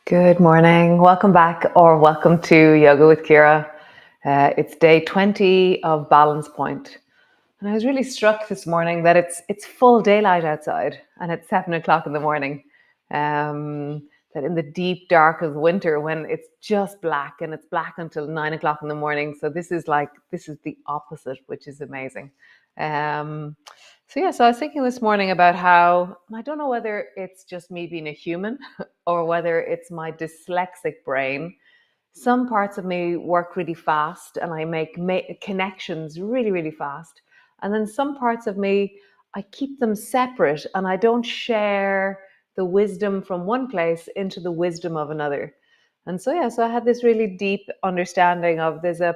Good morning. Welcome back, or welcome to Yoga with Ciara. It's day 20 of Balance Point. And I was really struck this morning that it's full daylight outside and it's 7 o'clock in the morning. That in the deep dark of the winter, when it's just black, and it's black until 9 o'clock in the morning. So this is the opposite, which is amazing. So I was thinking this morning about how, I don't know whether it's just me being a human or whether it's my dyslexic brain. Some parts of me work really fast and I make connections really, really fast. And then some parts of me, I keep them separate and I don't share the wisdom from one place into the wisdom of another. And so I had this really deep understanding of there's a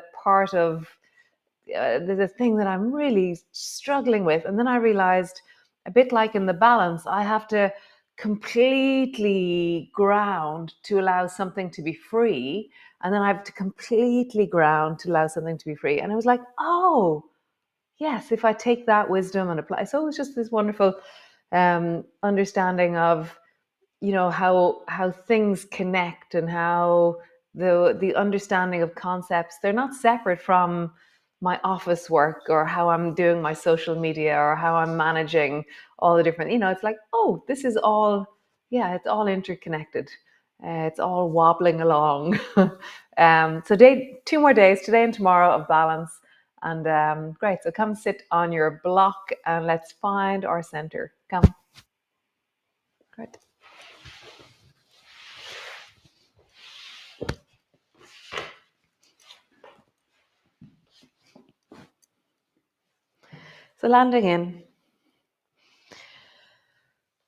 thing that I'm really struggling with. And then I realized, a bit like in the balance, I have to completely ground to allow something to be free. And then I have to completely ground to allow something to be free. And I was like, oh, yes, if I take that wisdom and apply. So it was just this wonderful understanding of, how things connect, and how the understanding of concepts, they're not separate from my office work or how I'm doing my social media or how I'm managing all the different, it's like, oh, this is all, it's all interconnected. It's all wobbling along. So two more days, today and tomorrow, of balance. And great. So come sit on your block and let's find our center. Come. Great. So landing in,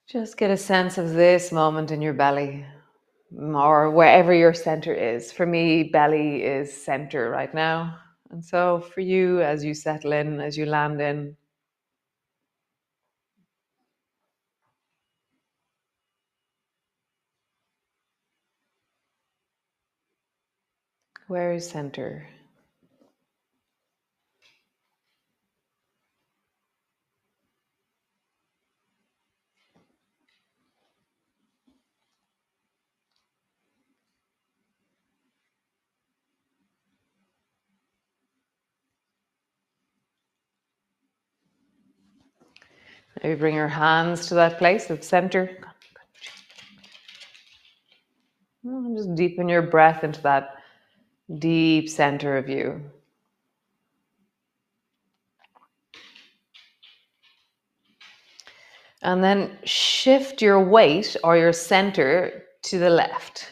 just get a sense of this moment in your belly, or wherever your center is. For me, belly is center right now. And so for you, as you settle in, as you land in, where is center? Maybe bring your hands to that place of center. And just deepen your breath into that deep center of you. And then shift your weight or your center to the left.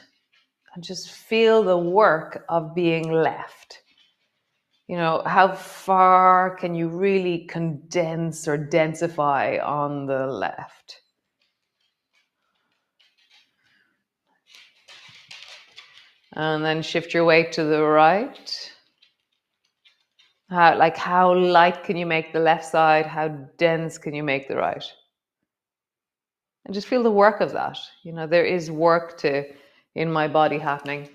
And just feel the work of being left. How far can you really condense or densify on the left? And then shift your weight to the right. How light can you make the left side? How dense can you make the right? And just feel the work of that. There is work in my body happening.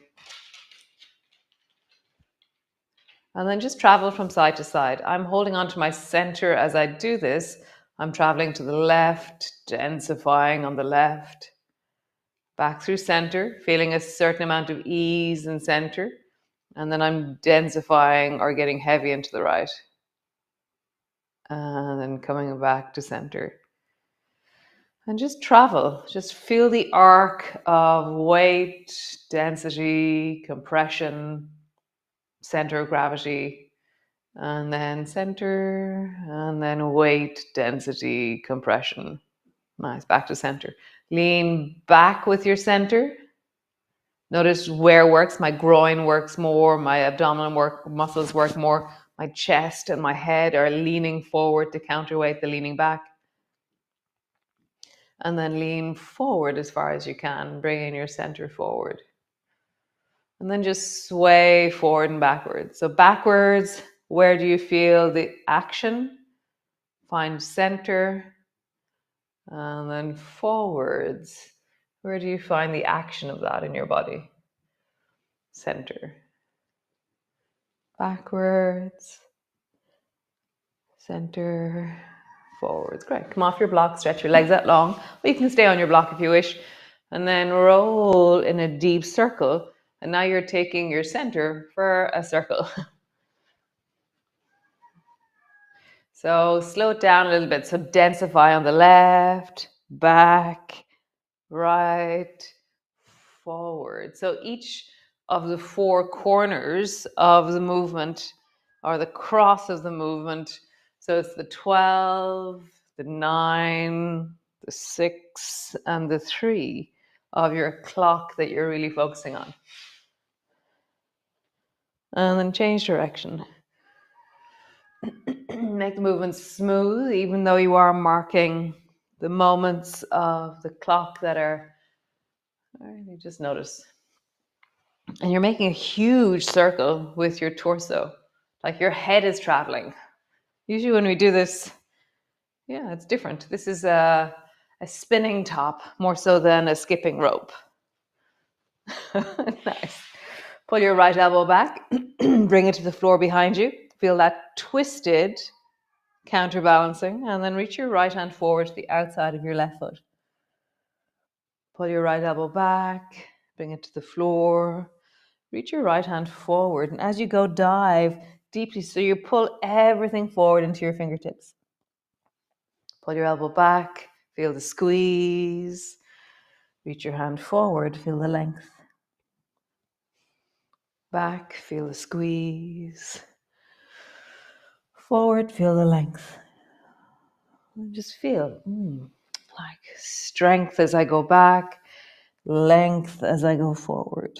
And then just travel from side to side. I'm holding on to my center as I do this. I'm traveling to the left, densifying on the left, back through center, feeling a certain amount of ease in center. And then I'm densifying or getting heavy into the right. And then coming back to center. And just travel. Just feel the arc of weight, density, compression, center of gravity, and then center, and then weight, density, compression. Nice. Back to center. Lean back with your center. Notice where works. My groin works more. My abdominal muscles work more. My chest and my head are leaning forward to counterweight the leaning back. And then lean forward as far as you can, bringing your center forward. And then just sway forward and backwards. So backwards, where do you feel the action? Find center. And then forwards, where do you find the action of that in your body? Center. Backwards. Center. Forwards. Great. Come off your block, stretch your legs out long. Or you can stay on your block if you wish. And then roll in a deep circle. And now you're taking your center for a circle. So slow it down a little bit. So densify on the left, back, right, forward. So each of the four corners of the movement, or the cross of the movement. So it's the 12, the 9, the 6, and the 3 of your clock that you're really focusing on. And then change direction. Make the movement smooth, even though you are marking the moments of the clock that are, you just notice. And you're making a huge circle with your torso, like your head is traveling. Usually when we do this, it's different. This is a spinning top more so than a skipping rope. Nice. Pull your right elbow back, bring it to the floor behind you. Feel that twisted counterbalancing, and then reach your right hand forward to the outside of your left foot. Pull your right elbow back, bring it to the floor. Reach your right hand forward, and as you go, dive deeply. So you pull everything forward into your fingertips. Pull your elbow back, feel the squeeze. Reach your hand forward, feel the length. Back, feel the squeeze. Forward, feel the length. And just feel like strength as I go back, length as I go forward.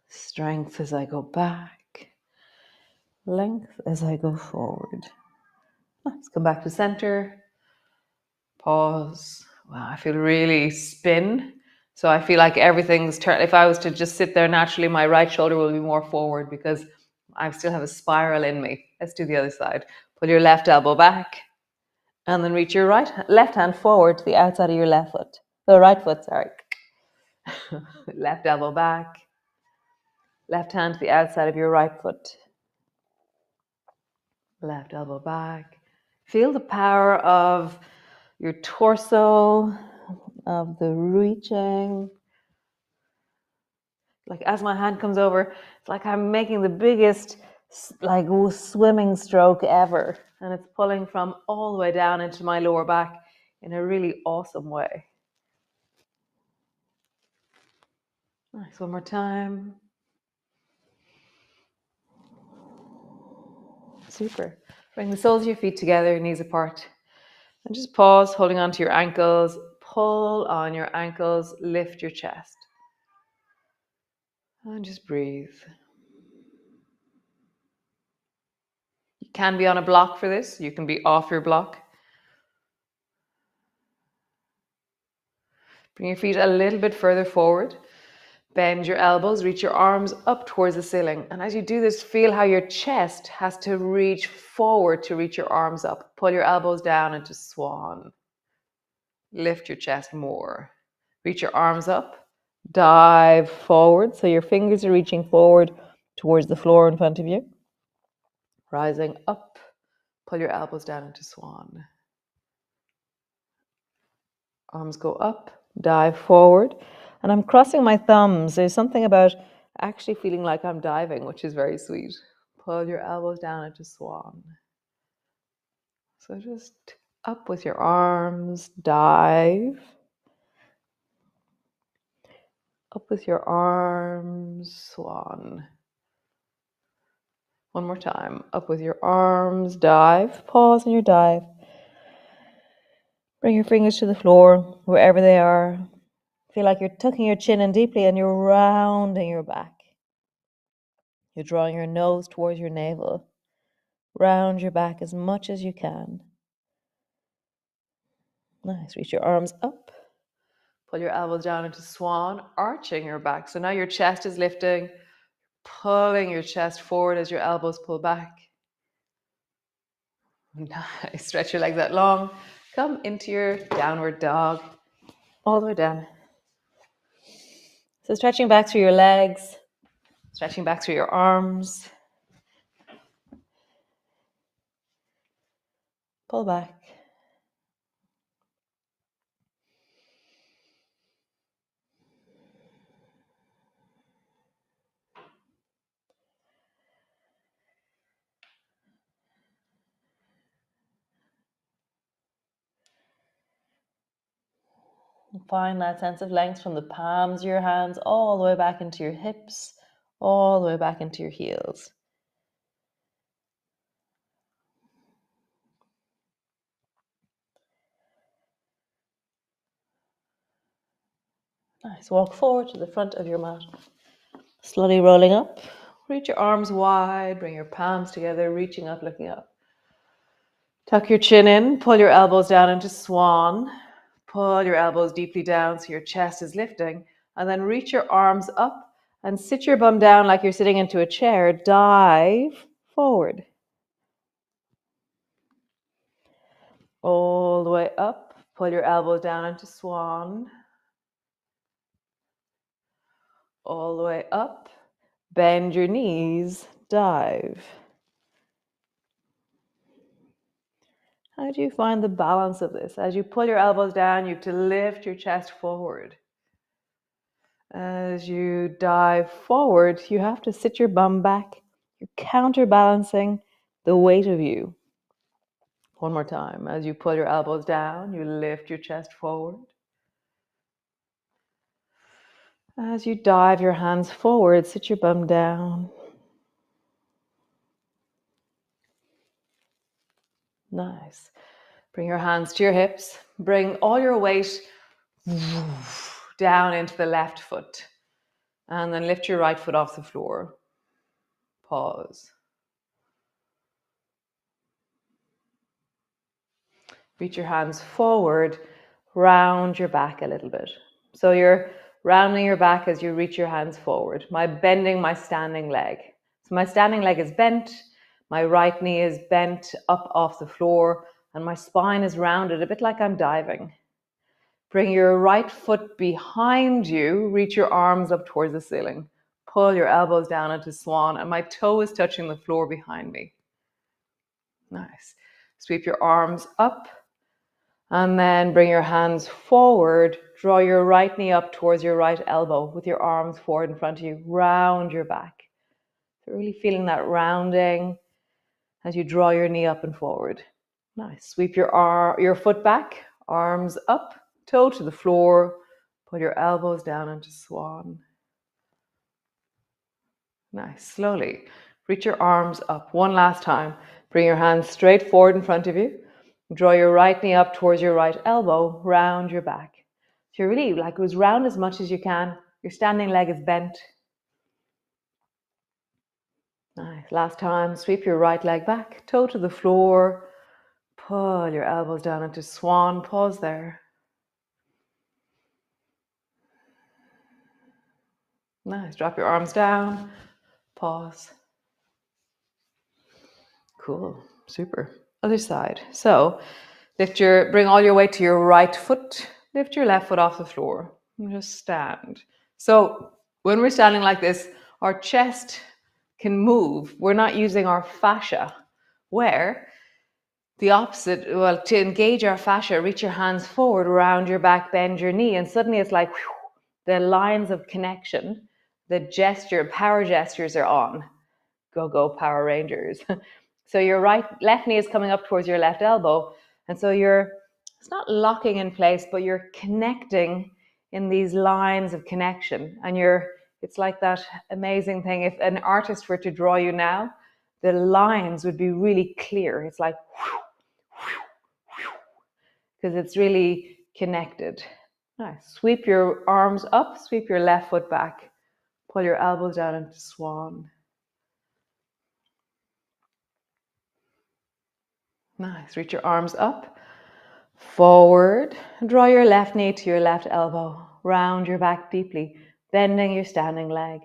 Strength as I go back, length as I go forward. Let's come back to center. Pause. Wow, I feel really spin. So I feel like everything's turned. If I was to just sit there naturally, my right shoulder will be more forward because I still have a spiral in me. Let's do the other side. Pull your left elbow back and then reach your left hand forward to the outside of your left foot. The right foot, sorry. Left elbow back. Left hand to the outside of your right foot. Left elbow back. Feel the power of your torso, of the reaching. Like as my hand comes over, it's like I'm making the biggest like swimming stroke ever. And it's pulling from all the way down into my lower back in a really awesome way. Nice, one more time. Super. Bring the soles of your feet together, knees apart. And just pause, holding on to your ankles. Pull on your ankles, lift your chest. And just breathe. You can be on a block for this. You can be off your block. Bring your feet a little bit further forward. Bend your elbows, reach your arms up towards the ceiling. And as you do this, feel how your chest has to reach forward to reach your arms up. Pull your elbows down into swan. Lift your chest more. Reach your arms up. Dive forward. So your fingers are reaching forward towards the floor in front of you. Rising up. Pull your elbows down into swan. Arms go up. Dive forward. And I'm crossing my thumbs. There's something about actually feeling like I'm diving, which is very sweet. Pull your elbows down into swan. So just up with your arms, dive. Up with your arms, swan. One more time. Up with your arms, dive. Pause in your dive. Bring your fingers to the floor, wherever they are. Feel like you're tucking your chin in deeply and you're rounding your back. You're drawing your nose towards your navel. Round your back as much as you can. Nice. Reach your arms up. Pull your elbows down into swan, arching your back. So now your chest is lifting, pulling your chest forward as your elbows pull back. Nice. Stretch your legs out long. Come into your downward dog. All the way down. So stretching back through your legs, stretching back through your arms. Pull back. Find that sense of length from the palms of your hands all the way back into your hips, all the way back into your heels. Nice. Walk forward to the front of your mat. Slowly rolling up. Reach your arms wide. Bring your palms together, reaching up, looking up. Tuck your chin in. Pull your elbows down into swan. Pull your elbows deeply down so your chest is lifting. And then reach your arms up and sit your bum down like you're sitting into a chair. Dive forward. All the way up. Pull your elbows down into swan. All the way up. Bend your knees. Dive. How do you find the balance of this? As you pull your elbows down, you have to lift your chest forward. As you dive forward, you have to sit your bum back. You're counterbalancing the weight of you. One more time. As you pull your elbows down, you lift your chest forward. As you dive your hands forward, sit your bum down. Nice. Bring your hands to your hips. Bring all your weight down into the left foot. And then lift your right foot off the floor. Pause. Reach your hands forward. Round your back a little bit. So you're rounding your back as you reach your hands forward. Bending my standing leg. So my standing leg is bent. My right knee is bent up off the floor. And my spine is rounded, a bit like I'm diving. Bring your right foot behind you. Reach your arms up towards the ceiling. Pull your elbows down into swan. And my toe is touching the floor behind me. Nice. Sweep your arms up. And then bring your hands forward. Draw your right knee up towards your right elbow with your arms forward in front of you. Round your back. So really feeling that rounding as you draw your knee up and forward. Nice. Sweep your foot back, arms up, toe to the floor. Put your elbows down into swan. Nice. Slowly reach your arms up. One last time. Bring your hands straight forward in front of you. Draw your right knee up towards your right elbow. Round your back. So you're really like as round as much as you can. Your standing leg is bent. Nice. Last time. Sweep your right leg back. Toe to the floor. Pull your elbows down into swan. Pause there. Nice. Drop your arms down. Pause. Cool. Super. Other side. So bring all your weight to your right foot. Lift your left foot off the floor. And just stand. So when we're standing like this, our chest can move. We're not using our fascia. Where the opposite, well, to engage our fascia, reach your hands forward around your back, bend your knee, and suddenly it's like whew, the lines of connection, the power gestures are on. Go Power Rangers. So your left knee is coming up towards your left elbow. And so it's not locking in place, but you're connecting in these lines of connection. And it's like that amazing thing. If an artist were to draw you now, the lines would be really clear. It's like, because it's really connected. Nice. Sweep your arms up, sweep your left foot back. Pull your elbows down into swan. Nice. Reach your arms up, forward. Draw your left knee to your left elbow. Round your back deeply, bending your standing leg.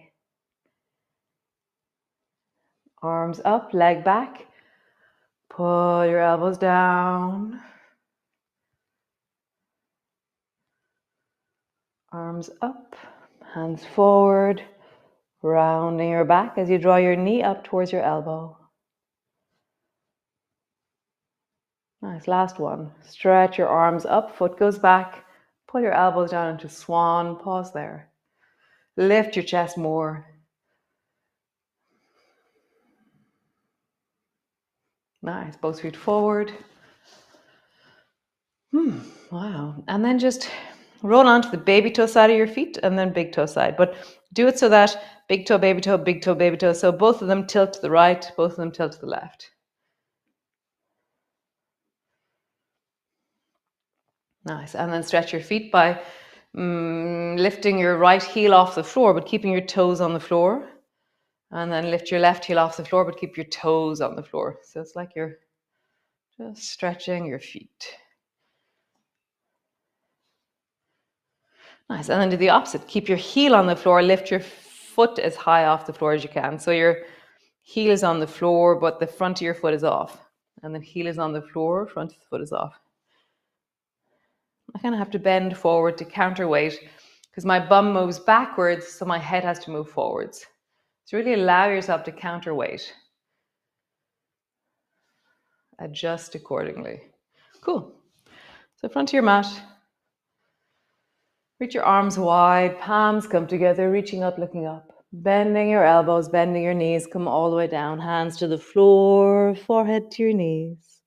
Arms up, leg back. Pull your elbows down. Arms up, hands forward, rounding your back as you draw your knee up towards your elbow. Nice, last one. Stretch your arms up, foot goes back. Pull your elbows down into swan, pause there. Lift your chest more. Nice, both feet forward. Wow. And then just roll onto the baby toe side of your feet and then big toe side. But do it so that big toe, baby toe, big toe, baby toe. So both of them tilt to the right, both of them tilt to the left. Nice. And then stretch your feet by lifting your right heel off the floor, but keeping your toes on the floor. And then lift your left heel off the floor, but keep your toes on the floor. So it's like you're just stretching your feet. Nice. And then do the opposite. Keep your heel on the floor. Lift your foot as high off the floor as you can. So your heel is on the floor, but the front of your foot is off. And then heel is on the floor, front of the foot is off. I kind of have to bend forward to counterweight because my bum moves backwards, so my head has to move forwards. So really allow yourself to counterweight. Adjust accordingly. Cool. So front of your mat. Reach your arms wide, palms come together, reaching up, looking up. Bending your elbows, bending your knees, come all the way down. Hands to the floor, forehead to your knees.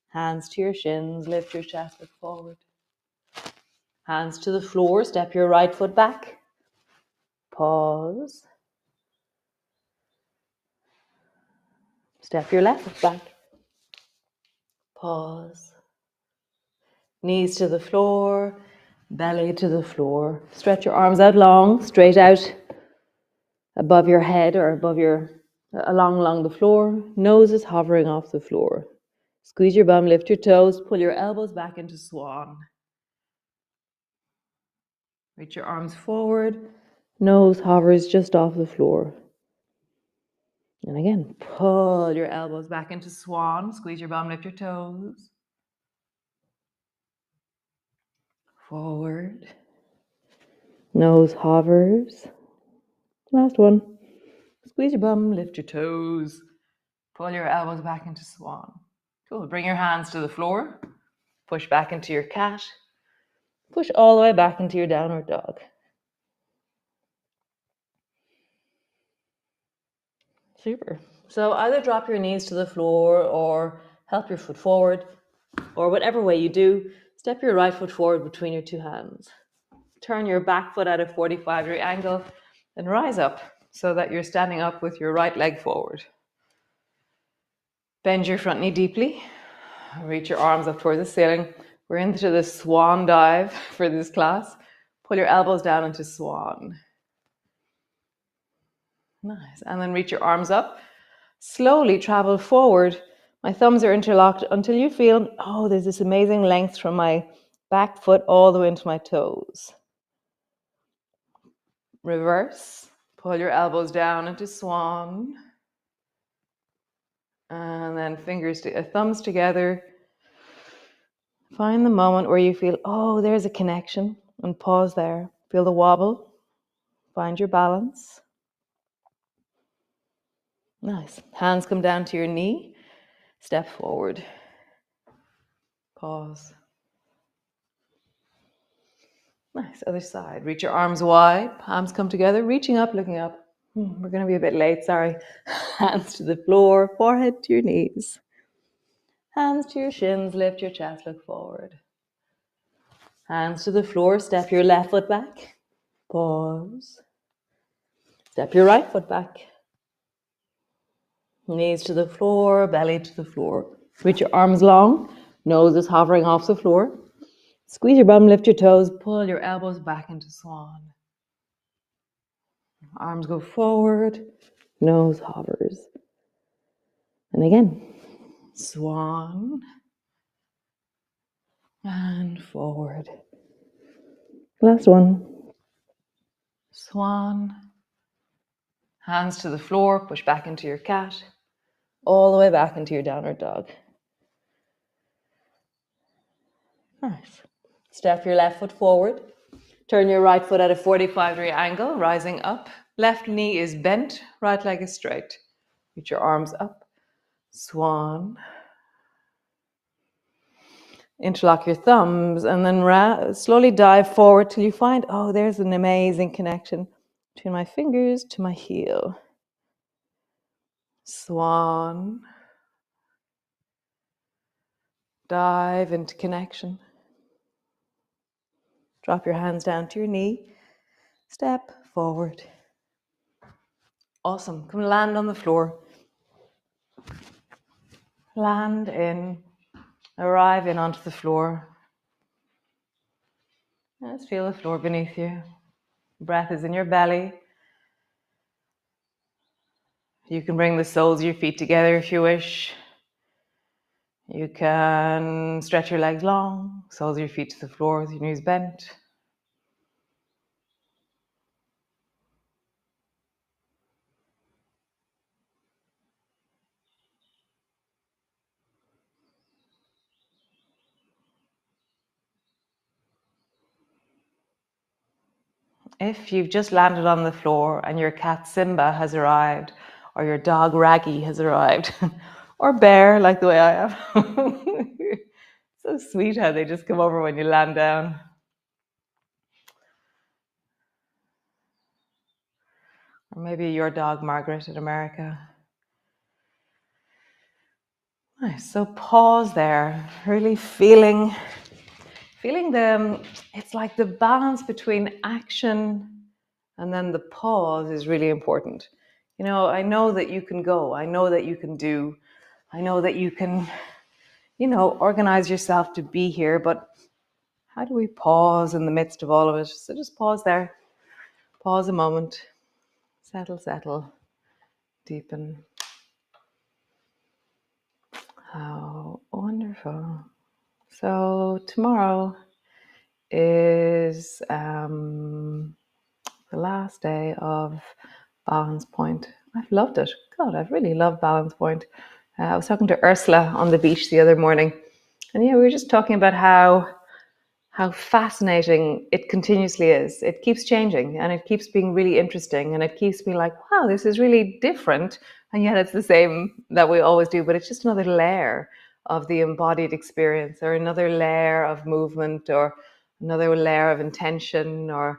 Hands to your shins, lift your chest, look forward. Hands to the floor, step your right foot back. Pause. Step your left foot back. Pause. Knees to the floor, belly to the floor. Stretch your arms out long, straight out above your head or along the floor. Nose is hovering off the floor. Squeeze your bum, lift your toes, pull your elbows back into swan. Reach your arms forward. Nose hovers just off the floor. And again, pull your elbows back into swan. Squeeze your bum, lift your toes. Forward. Nose hovers. Last one. Squeeze your bum, lift your toes. Pull your elbows back into swan. Cool. Bring your hands to the floor. Push back into your cat. Push all the way back into your downward dog. Super. So either drop your knees to the floor or help your foot forward, or whatever way you do, step your right foot forward between your two hands. Turn your back foot at a 45-degree angle and rise up so that you're standing up with your right leg forward. Bend your front knee deeply. Reach your arms up towards the ceiling. We're into the swan dive for this class. Pull your elbows down into swan. Nice. And then reach your arms up. Slowly travel forward. My thumbs are interlocked until you feel, oh, there's this amazing length from my back foot all the way into my toes. Reverse. Pull your elbows down into swan. And then thumbs together. Find the moment where you feel, oh, there's a connection, and pause there. Feel the wobble. Find your balance. Nice. Hands come down to your knee. Step forward. Pause. Nice. Other side. Reach your arms wide. Palms come together. Reaching up, looking up. We're going to be a bit late, sorry. Hands to the floor. Forehead to your knees. Hands to your shins. Lift your chest. Look forward. Hands to the floor. Step your left foot back. Pause. Step your right foot back. Knees to the floor, belly to the floor. Reach your arms long, nose is hovering off the floor. Squeeze your bum, lift your toes, pull your elbows back into swan. Arms go forward, nose hovers. And again, swan and forward. Last one. Swan. Hands to the floor, push back into your cat, all the way back into your downward dog. Nice. Step your left foot forward. Turn your right foot at a 45-degree angle, rising up. Left knee is bent, right leg is straight. Reach your arms up. Swan. Interlock your thumbs and then slowly dive forward till you find, oh, there's an amazing connection between my fingers to my heel. Swan. Dive into connection. Drop your hands down to your knee. Step forward. Awesome. Come land on the floor. Land in. Arrive in onto the floor. Just feel the floor beneath you. Breath is in your belly. You can bring the soles of your feet together if you wish. You can stretch your legs long, soles of your feet to the floor with your knees bent. If you've just landed on the floor and your cat Simba has arrived, or your dog Raggy has arrived, or Bear, like the way I am. So sweet how they just come over when you land down. Or maybe your dog Margaret in America. Nice. So pause there, really feeling it's like the balance between action and then the pause is really important. You know, I know that you can go, I know that you can do, I know that you can, organize yourself to be here, but how do we pause in the midst of all of it? So just pause there, pause a moment, settle, deepen. How wonderful. So tomorrow is the last day of Balance Point. I've loved it. God, I've really loved Balance Point. I was talking to Ursula on the beach the other morning, and we were just talking about how fascinating it continuously is. It keeps changing, and it keeps being really interesting, and it keeps being like, wow, this is really different, and yet it's the same that we always do, but it's just another layer of the embodied experience, or another layer of movement, or another layer of intention, or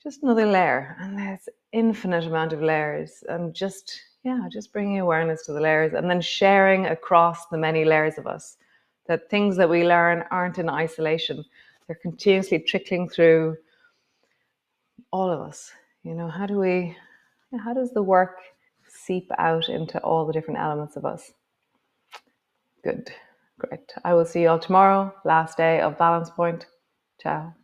just another layer. And there's infinite amount of layers, and just bringing awareness to the layers, and then sharing across the many layers of us, that things that we learn aren't in isolation. They're continuously trickling through all of us. How does the work seep out into all the different elements of us? Good. Great. I will see you all tomorrow, last day of Balance Point. Ciao.